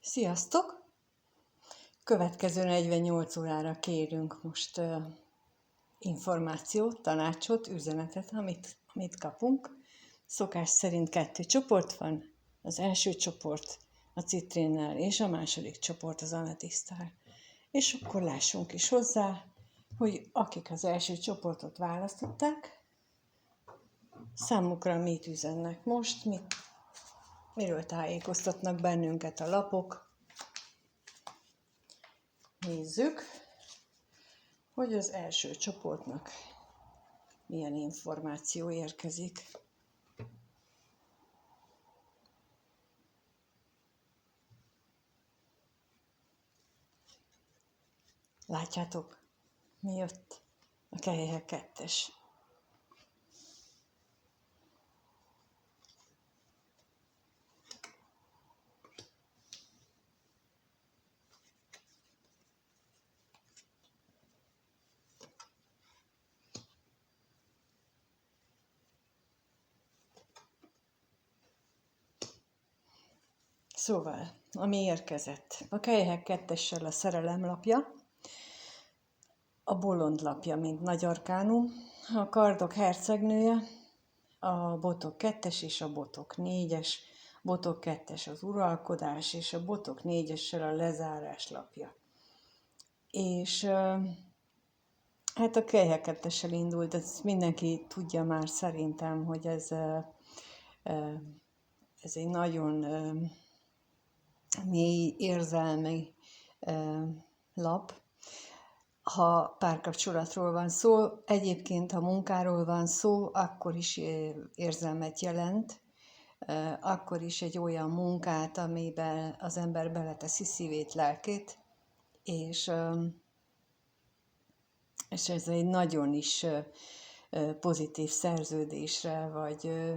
Sziasztok! Következő 48 órára kérünk most információt, tanácsot, üzenetet, amit kapunk. Szokás szerint 2 csoport van. Az első csoport a Citrénnel, és a második csoport az ametisztál. És akkor lássunk is hozzá, hogy akik az első csoportot választották, számukra mit üzennek most, miről tájékoztatnak bennünket a lapok. Nézzük, hogy az első csoportnak milyen információ érkezik. Látjátok, mi jött? A Kejhek 2-es. Szóval, ami érkezett. A Kejhek 2-essel a szerelem lapja, a bolond lapja, mint nagy arkánum, a kardok hercegnője, a botok 2-es és a botok 4-es, botok 2-es az uralkodás, és a botok 4-essel a lezárás lapja. És hát a Kejhek 2-essel indult, ezt mindenki tudja már szerintem, hogy ez egy nagyon mély érzelmi lap. Ha párkapcsolatról van szó, egyébként ha munkáról van szó, akkor is érzelmet jelent, akkor is egy olyan munkát, amiben az ember beleteszi szívét, lelkét, és ez egy nagyon is pozitív szerződésre, vagy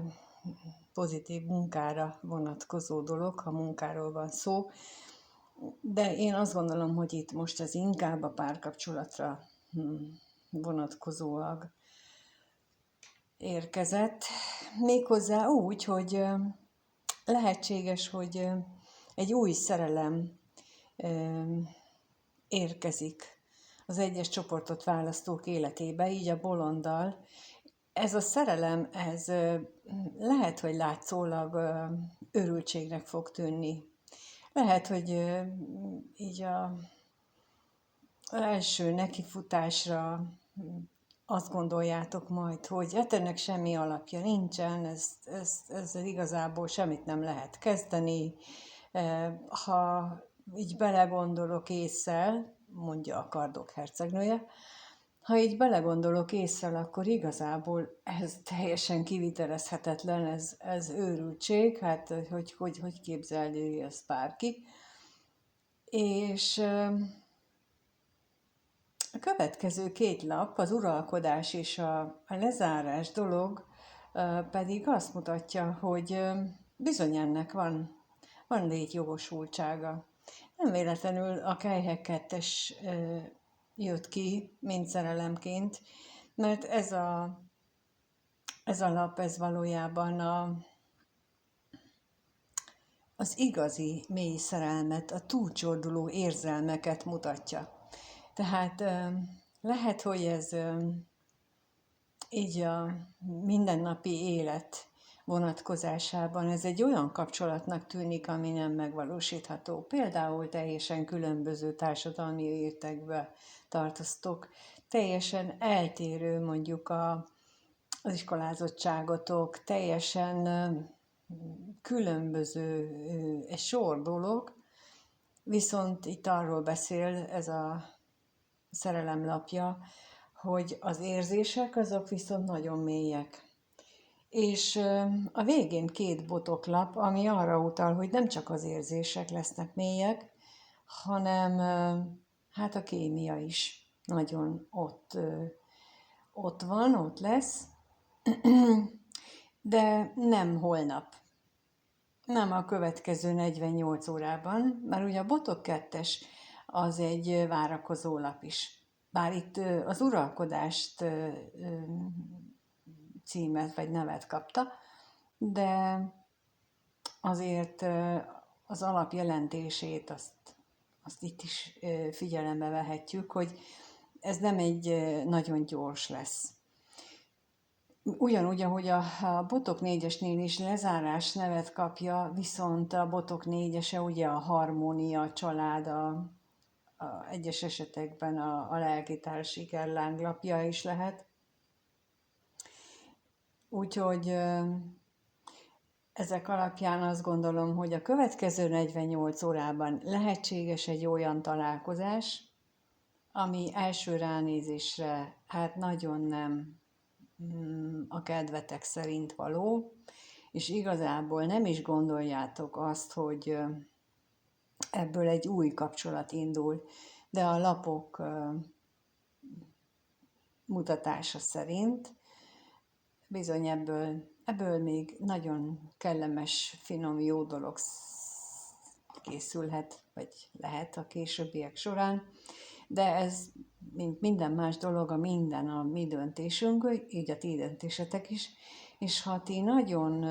pozitív munkára vonatkozó dolog, ha munkáról van szó. De én azt gondolom, hogy itt most ez inkább a párkapcsolatra vonatkozólag érkezett. Méghozzá úgy, hogy lehetséges, hogy egy új szerelem érkezik az egyes csoportot választók életébe, így a bolonddal. Ez a szerelem, ez lehet, hogy látszólag őrültségnek fog tűnni. Lehet, hogy így az első nekifutásra azt gondoljátok majd, hogy hát ennek semmi alapja nincsen, ez igazából semmit nem lehet kezdeni. Ha így belegondolok ésszel, mondja a kardok hercegnője, ha így belegondolok ésszel, akkor igazából ez teljesen kivitelezhetetlen, ez őrültség, hát hogy képzelni ezt bárki. És a következő 2 lap, az uralkodás és a lezárás dolog pedig azt mutatja, hogy bizony ennek van létjogosultsága. Nem véletlenül a Kejhek 2-es jött ki, mint szerelemként, mert ez a lap, ez valójában az igazi mély szerelmet, a túlcsorduló érzelmeket mutatja. Tehát lehet, hogy ez így a mindennapi élet vonatkozásában ez egy olyan kapcsolatnak tűnik, ami nem megvalósítható. Például teljesen különböző társadalmi rétegbe tartoztok, teljesen eltérő mondjuk az iskolázottságotok, teljesen különböző egy sor dolog, viszont itt arról beszél ez a szerelemlapja, hogy az érzések azok viszont nagyon mélyek. És a végén 2 botoklap, ami arra utal, hogy nem csak az érzések lesznek mélyek, hanem hát a kémia is nagyon ott van, ott lesz, de nem holnap. Nem a következő 48 órában, mert ugye a botok 2-es az egy várakozó lap is. Bár itt az uralkodást címet vagy nevet kapta, de azért az alapjelentését, azt itt is figyelembe vehetjük, hogy ez nem egy nagyon gyors lesz. Ugyanúgy, ahogy a Botok 4-esnél is lezárás nevet kapja, viszont a Botok 4-ese ugye a harmónia, a család, egyes esetekben a lelkitár sikerlánglapja is lehet. Úgyhogy ezek alapján azt gondolom, hogy a következő 48 órában lehetséges egy olyan találkozás, ami első ránézésre hát nagyon nem a kedvetek szerint való, és igazából nem is gondoljátok azt, hogy ebből egy új kapcsolat indul, de a lapok mutatása szerint bizony ebből még nagyon kellemes, finom, jó dolog készülhet, vagy lehet a későbbiek során, de ez, mint minden más dolog, a mi döntésünk, így a ti döntésetek is, és ha ti nagyon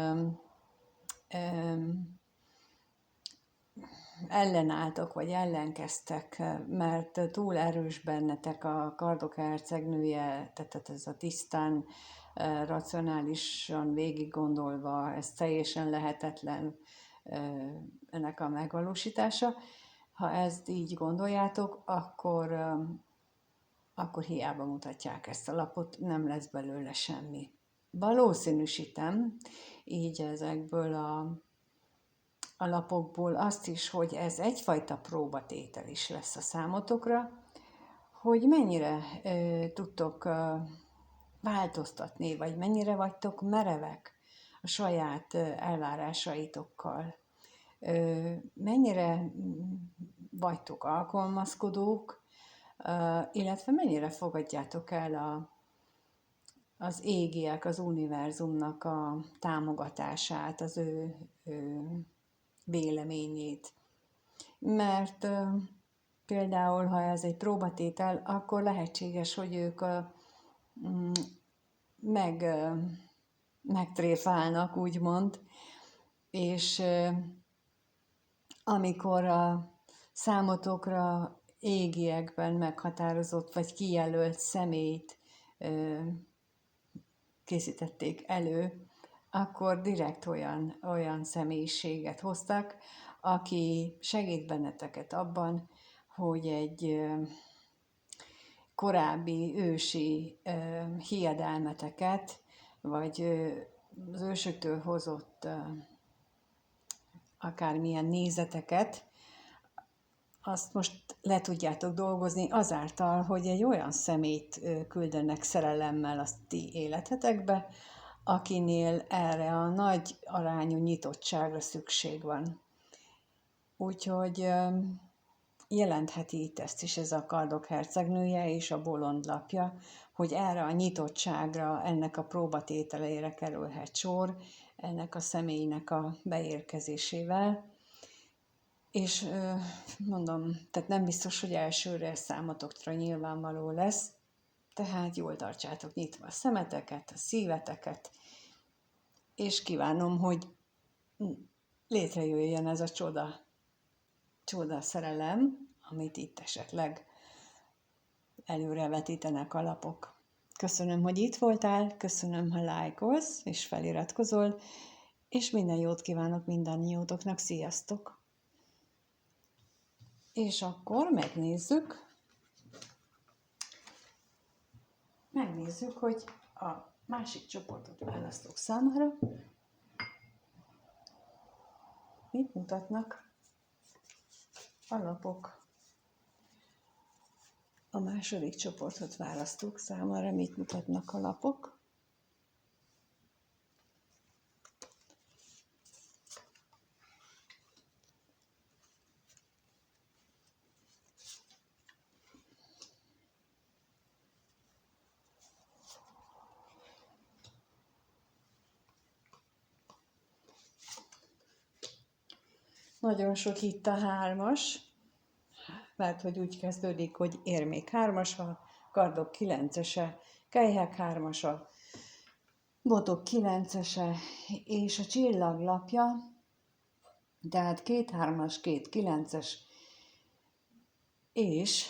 ellenálltok, vagy ellenkeztek, mert túl erős bennetek a Kardok hercegnője, tehát ez a tisztán, racionálisan végig gondolva, ez teljesen lehetetlen ennek a megvalósítása. Ha ezt így gondoljátok, akkor hiába mutatják ezt a lapot, nem lesz belőle semmi. Valószínűsítem így ezekből a lapokból azt is, hogy ez egyfajta próbatétel is lesz a számotokra, hogy mennyire tudtok változtatni, vagy mennyire vagytok merevek a saját elvárásaitokkal. Mennyire vagytok alkalmazkodók, illetve mennyire fogadjátok el az égiek, az univerzumnak a támogatását, az ő véleményét. Mert például, ha ez egy próbatétel, akkor lehetséges, hogy ők megtréfálnak, úgymond, és amikor a számotokra égiekben meghatározott vagy kijelölt személyt készítették elő, akkor direkt olyan személyiséget hoztak, aki segít benneteket abban, hogy egy korábbi ősi hiedelmeteket, vagy az ősöktől hozott akármilyen nézeteket, azt most le tudjátok dolgozni azáltal, hogy egy olyan személyt küldenek szerelemmel a ti életetekbe, akinél erre a nagy arányú nyitottságra szükség van. Úgyhogy jelentheti itt ezt is ez a Kardok hercegnője és a bolond lapja, hogy erre a nyitottságra, ennek a próbatételére kerülhet sor, ennek a személynek a beérkezésével. És mondom, tehát nem biztos, hogy elsőre számotokra nyilvánvaló lesz, tehát jól tartsátok nyitva a szemeteket, a szíveteket, és kívánom, hogy létrejöjjön ez a csoda szerelem, amit itt esetleg előrevetítenek a lapok. Köszönöm, hogy itt voltál, köszönöm, ha lájkolsz és feliratkozol, és minden jót kívánok mindannyiótoknak, sziasztok! És akkor megnézzük, hogy a másik csoportot választók számára mit mutatnak a lapok. A második csoportot választók számára mit mutatnak a lapok. Nagyon sok itt a 3-as, mert hogy úgy kezdődik, hogy érmék 3-asa, kardok 9-ese, kelyhek 3-asa, botok 9-ese, és a csillaglapja Tehát 2-3-as, 2-9-es, és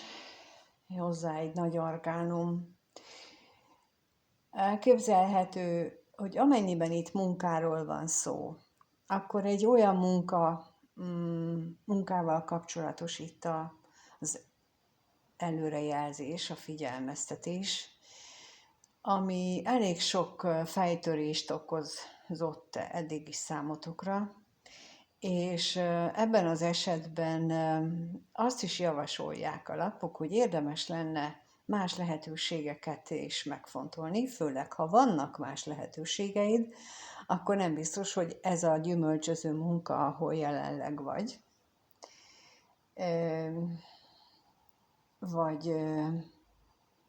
hozzá egy nagy arkánum. Elképzelhető, hogy amennyiben itt munkáról van szó, akkor egy olyan munkával kapcsolatos itt az előrejelzés, a figyelmeztetés, ami elég sok fejtörést okozott eddig is számotokra, és ebben az esetben azt is javasolják a lapok, hogy érdemes lenne más lehetőségeket is megfontolni, főleg ha vannak más lehetőségeid, akkor nem biztos, hogy ez a gyümölcsöző munka, ahol jelenleg vagy. Vagy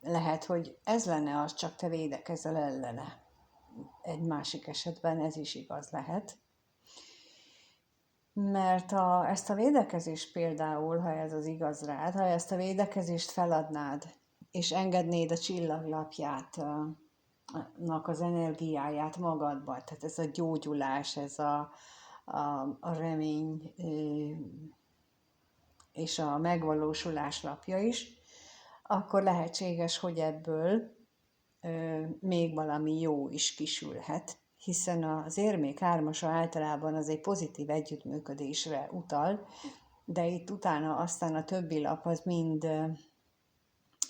lehet, hogy ez lenne az, csak te védekezel ellene. Egy másik esetben ez is igaz lehet. Mert ezt a védekezést például, ha ez az igaz rád, ha ezt a védekezést feladnád, és engednéd a csillaglapjának az energiáját magadba, tehát ez a gyógyulás, ez a remény és a megvalósulás lapja is, akkor lehetséges, hogy ebből még valami jó is kisülhet, hiszen az érmék 3-asa általában az egy pozitív együttműködésre utal, de itt utána aztán a többi lap az mind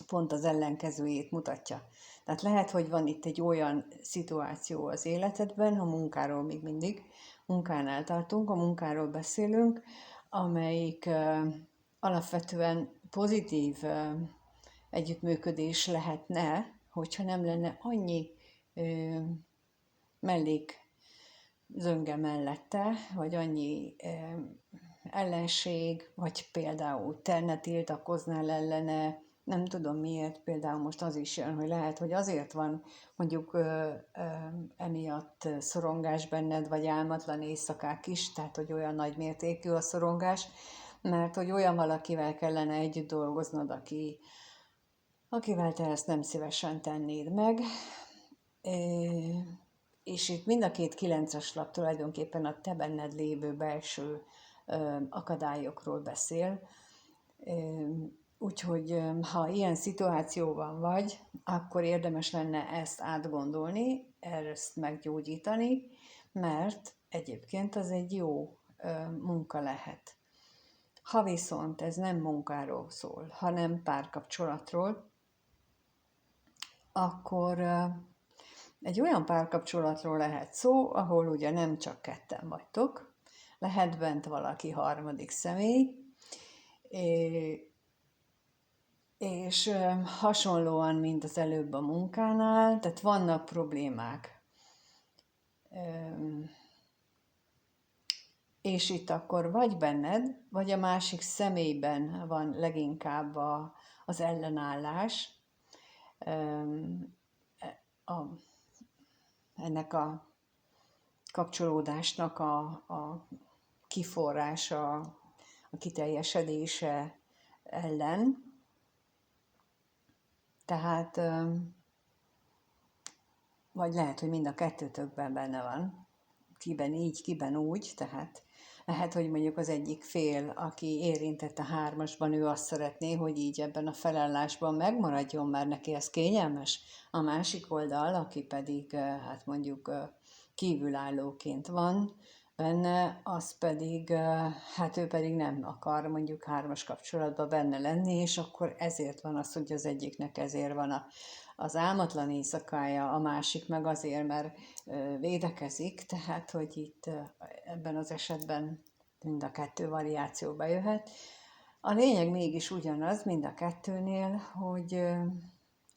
pont az ellenkezőjét mutatja. Tehát lehet, hogy van itt egy olyan szituáció az életedben, a munkáról még mindig, munkánál tartunk, a munkáról beszélünk, amelyik alapvetően pozitív együttműködés lehetne, hogyha nem lenne annyi mellék zönge mellette, vagy annyi ellenség, vagy például te ne tiltakoznál ellene, nem tudom miért, például most az is jön, hogy lehet, hogy azért van mondjuk emiatt szorongás benned, vagy álmatlan éjszakák is, tehát hogy olyan nagy mértékű a szorongás, mert hogy olyan valakivel kellene együtt dolgoznod, akivel te ezt nem szívesen tennéd meg. És itt mind a 2 9-es lap tulajdonképpen a te benned lévő belső akadályokról beszél. Úgyhogy ha ilyen szituációban vagy, akkor érdemes lenne ezt átgondolni, ezt meggyógyítani, mert egyébként az egy jó munka lehet. Ha viszont ez nem munkáról szól, hanem párkapcsolatról, akkor egy olyan párkapcsolatról lehet szó, ahol ugye nem csak ketten vagytok, lehet bent valaki harmadik személy, és hasonlóan, mint az előbb a munkánál, tehát vannak problémák. És itt akkor vagy benned, vagy a másik személyben van leginkább az ellenállás, ennek a kapcsolódásnak a kiforrása, a kiteljesedése ellen. Tehát, vagy lehet, hogy mind a kettőtökben benne van, kiben így, kiben úgy, tehát lehet, hogy mondjuk az egyik fél, aki érintett a 3-asban, ő azt szeretné, hogy így ebben a felállásban megmaradjon, mert neki ez kényelmes. A másik oldal, aki pedig hát mondjuk kívülállóként van benne, az pedig, hát ő pedig nem akar mondjuk 3-as kapcsolatban benne lenni, és akkor ezért van az, hogy az egyiknek ezért van az álmatlan éjszakája, a másik meg azért, mert védekezik, tehát hogy itt ebben az esetben mind a 2 variáció bejöhet. A lényeg mégis ugyanaz mind a 2-nél, hogy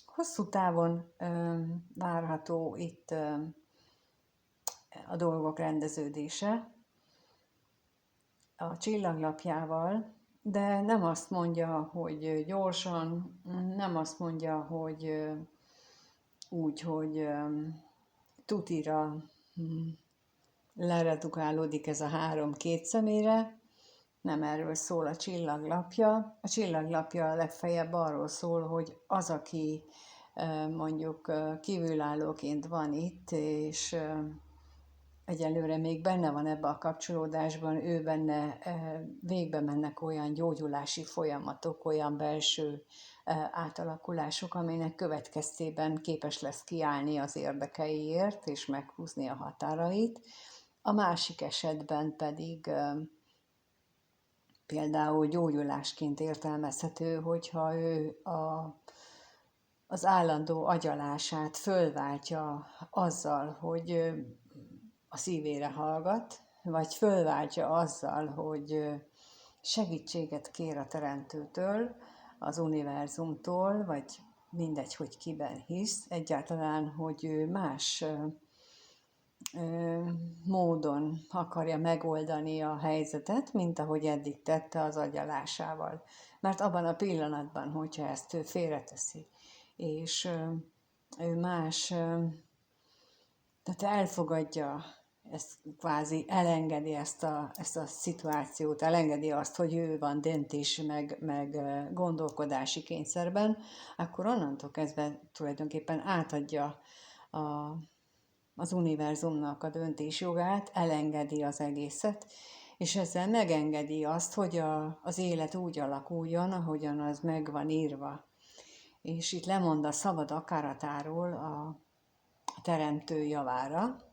hosszú távon várható itt a dolgok rendeződése a csillaglapjával, de nem azt mondja, hogy gyorsan, nem azt mondja, hogy úgy, hogy tutira leredukálódik ez a 3 2 személyre, nem erről szól a csillaglapja. A csillaglapja legfeljebb arról szól, hogy az, aki mondjuk kívülállóként van itt, és egyelőre még benne van ebbe a kapcsolódásban, ő benne végbe mennek olyan gyógyulási folyamatok, olyan belső átalakulások, aminek következtében képes lesz kiállni az érdekeiért, és meghúzni a határait. A másik esetben pedig például gyógyulásként értelmezhető, hogyha ő az állandó agyalását fölváltja azzal, hogy a szívére hallgat, vagy fölváltja azzal, hogy segítséget kér a Teremtőtől, az univerzumtól, vagy mindegy, hogy kiben hisz, egyáltalán, hogy ő más módon akarja megoldani a helyzetet, mint ahogy eddig tette az agyalásával. Mert abban a pillanatban, hogyha ezt ő félreteszi, és ő más, tehát elfogadja, ezt kvázi elengedi ezt a szituációt, elengedi azt, hogy ő van döntési, meg gondolkodási kényszerben, akkor onnantól kezdve tulajdonképpen átadja az univerzumnak a döntésjogát, elengedi az egészet, és ezzel megengedi azt, hogy az élet úgy alakuljon, ahogyan az meg van írva. És itt lemond a szabad akaratáról a teremtő javára,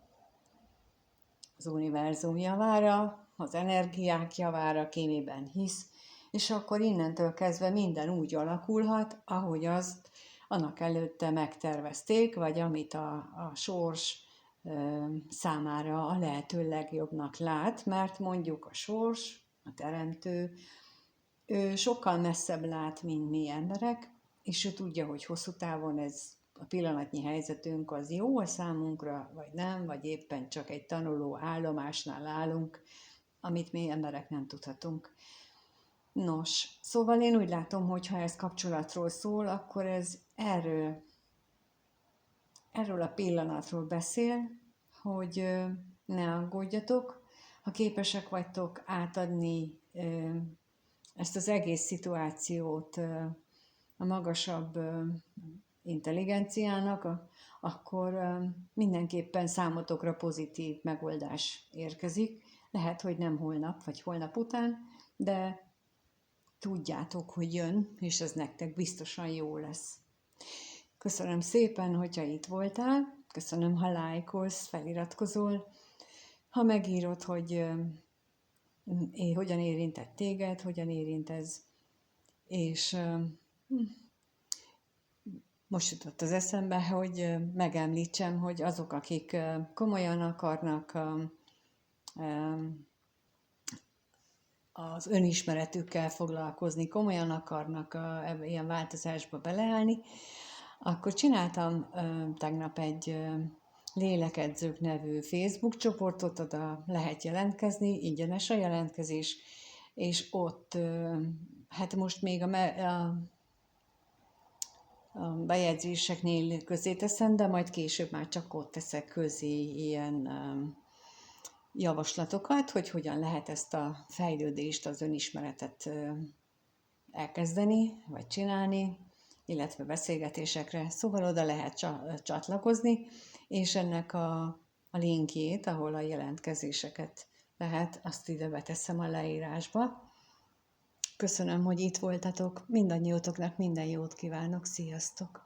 az univerzum javára, az energiák javára, ki miben hisz, és akkor innentől kezdve minden úgy alakulhat, ahogy azt annak előtte megtervezték, vagy amit a sors számára a lehető legjobbnak lát, mert mondjuk a sors, a teremtő, ő sokkal messzebb lát, mint mi emberek, és ő tudja, hogy hosszú távon ez a pillanatnyi helyzetünk az jó a számunkra, vagy nem, vagy éppen csak egy tanuló állomásnál állunk, amit mi emberek nem tudhatunk. Nos, szóval én úgy látom, hogy ha ez kapcsolatról szól, akkor ez erről a pillanatról beszél, hogy ne aggódjatok, ha képesek vagytok átadni ezt az egész szituációt a magasabb intelligenciának, akkor mindenképpen számotokra pozitív megoldás érkezik. Lehet, hogy nem holnap, vagy holnap után, de tudjátok, hogy jön, és ez nektek biztosan jó lesz. Köszönöm szépen, hogyha itt voltál, köszönöm, ha lájkolsz, feliratkozol, ha megírod, hogy hogyan érintett téged, hogyan érint ez, és most jutott az eszembe, hogy megemlítsem, hogy azok, akik komolyan akarnak az önismeretükkel foglalkozni, komolyan akarnak ilyen változásba beleállni, akkor csináltam tegnap egy Lélekedzők nevű Facebook csoportot, oda lehet jelentkezni, ingyenes a jelentkezés, és ott, hát most még a bejegyzéseknél közé teszem, de majd később már csak ott teszek közé ilyen javaslatokat, hogy hogyan lehet ezt a fejlődést, az önismeretet elkezdeni, vagy csinálni, illetve beszélgetésekre. Szóval oda lehet csatlakozni, és ennek a linkjét, ahol a jelentkezéseket lehet, azt ide beteszem a leírásba. Köszönöm, hogy itt voltatok, mindannyiótoknak minden jót kívánok, sziasztok!